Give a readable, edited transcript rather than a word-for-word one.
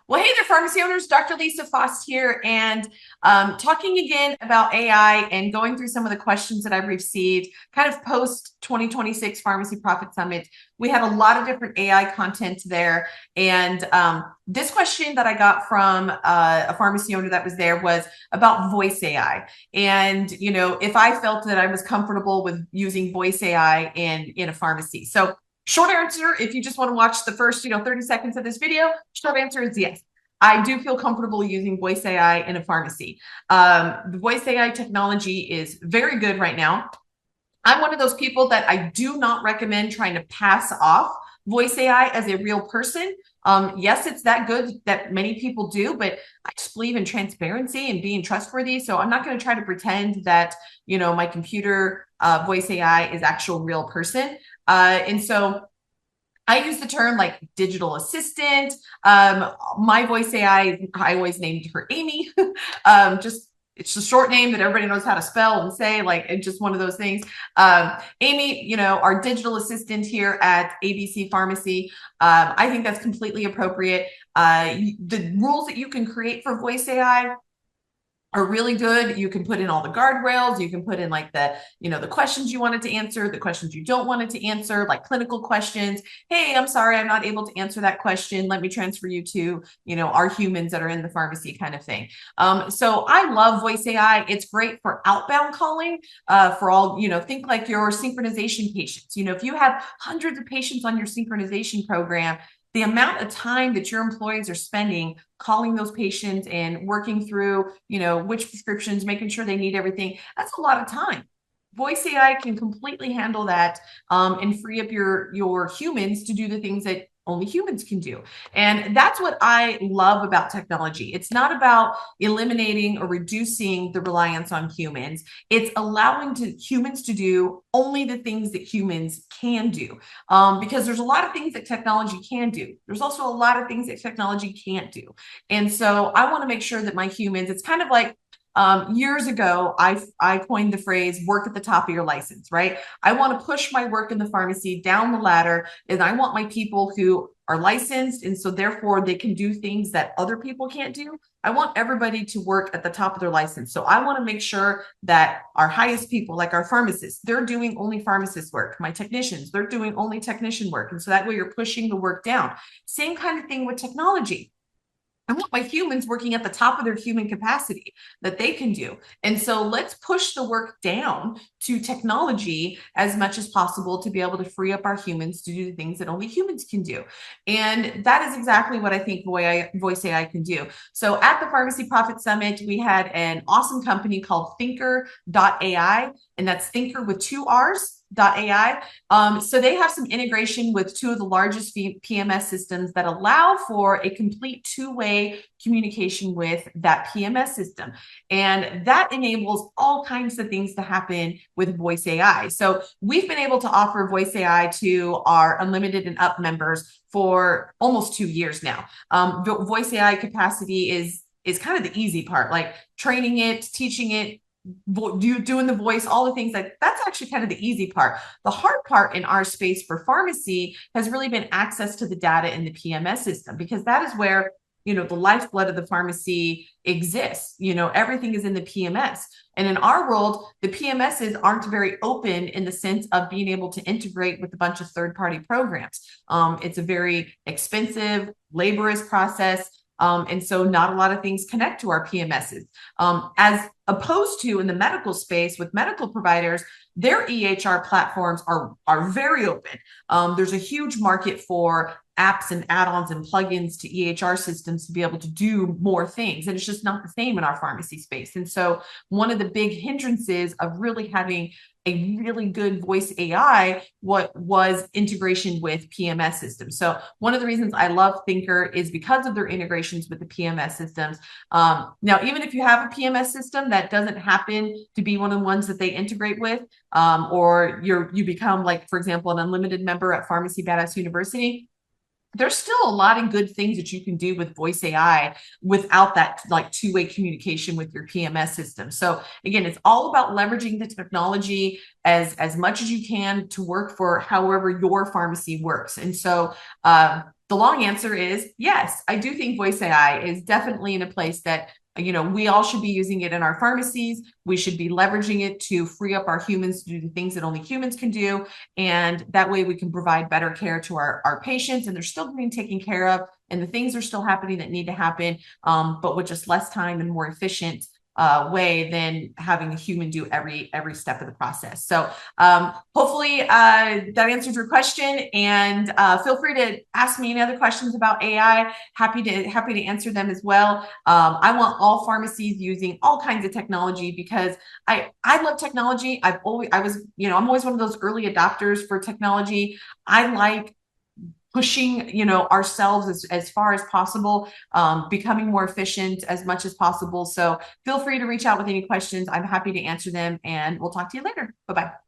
Well, hey there, pharmacy owners. Dr. Lisa Faast here, and talking again about AI and going through some of the questions that I've received kind of post 2026 Pharmacy Profit Summit. We had a lot of different AI content there. And this question that I got from a pharmacy owner that was there was about voice AI. And, if I felt that I was comfortable with using voice AI in a pharmacy. So short answer, if you just want to watch the first, 30 seconds of this video, short answer is yes. I do feel comfortable using voice AI in a pharmacy. The voice AI technology is very good right now. I'm one of those people that I do not recommend trying to pass off voice AI as a real person. Yes, it's that good that many people do, but I just believe in transparency and being trustworthy. So I'm not going to try to pretend that, my computer voice AI is actual real person. And so I use the term like digital assistant. My voice AI, I always named her Amy. Just it's a short name that everybody knows how to spell and say, like it's just one of those things. Amy, our digital assistant here at ABC Pharmacy. I think that's completely appropriate. The rules that you can create for voice AI are really good. You can put in all the guardrails. You can put in like the questions you wanted to answer, the questions you don't want it to answer, like clinical questions. Hey, I'm sorry, I'm not able to answer that question. Let me transfer you to, our humans that are in the pharmacy kind of thing. So I love voice AI. It's great for outbound calling, for all, think like your synchronization patients. If you have hundreds of patients on your synchronization program, the amount of time that your employees are spending calling those patients and working through, which prescriptions, making sure they need everything, that's a lot of time. Voice AI can completely handle that, and free up your humans to do the things that only humans can do. And that's what I love about technology. It's not about eliminating or reducing the reliance on humans. It's allowing humans to do only the things that humans can do. Because there's a lot of things that technology can do. There's also a lot of things that technology can't do. And so I want to make sure that my humans, it's kind of like years ago, I coined the phrase work at the top of your license, right? I want to push my work in the pharmacy down the ladder, and I want my people who are licensed, and so therefore they can do things that other people can't do. I want everybody to work at the top of their license. So I want to make sure that our highest people, like our pharmacists, they're doing only pharmacist work. My technicians, they're doing only technician work. And so that way you're pushing the work down. Same kind of thing with technology. I want my humans working at the top of their human capacity that they can do. And so let's push the work down to technology as much as possible to be able to free up our humans to do the things that only humans can do. And that is exactly what I think voice AI can do. So at the Pharmacy Profit Summit, we had an awesome company called Thinkr.ai, and that's Thinker with two R's. AI. So they have some integration with two of the largest PMS systems that allow for a complete two-way communication with that PMS system. And that enables all kinds of things to happen with voice AI. So we've been able to offer voice AI to our unlimited and up members for almost 2 years now. Voice AI capacity is kind of the easy part, like training it, teaching it, doing the voice, all the things that's actually kind of the easy part. The hard part in our space for pharmacy has really been access to the data in the PMS system, because that is where, the lifeblood of the pharmacy exists. Everything is in the PMS. And in our world, the PMSs aren't very open in the sense of being able to integrate with a bunch of third-party programs. It's a very expensive, laborious process. And so not a lot of things connect to our PMSs. As opposed to in the medical space with medical providers, their EHR platforms are very open. There's a huge market for apps and add-ons and plugins to EHR systems to be able to do more things. And it's just not the same in our pharmacy space. And so one of the big hindrances of really having a really good voice AI was integration with PMS systems. So one of the reasons I love Thinkr is because of their integrations with the PMS systems. Now, even if you have a PMS system that doesn't happen to be one of the ones that they integrate with, or you become, like, for example, an unlimited member at Pharmacy Badass University, there's still a lot of good things that you can do with voice AI without that like two-way communication with your PMS system. So again, it's all about leveraging the technology as much as you can to work for however your pharmacy works. And so The long answer is yes. I do think voice AI is definitely in a place that, we all should be using it in our pharmacies. We should be leveraging it to free up our humans to do the things that only humans can do. And that way we can provide better care to our patients, and they're still being taken care of, and the things are still happening that need to happen, but with just less time and more efficient way than having a human do every step of the process. So hopefully that answers your question, and feel free to ask me any other questions about AI. Happy to answer them as well. I want all pharmacies using all kinds of technology because I love technology. I'm always one of those early adopters for technology. I like pushing ourselves as far as possible, becoming more efficient as much as possible. So feel free to reach out with any questions. I'm happy to answer them, and we'll talk to you later. Bye-bye.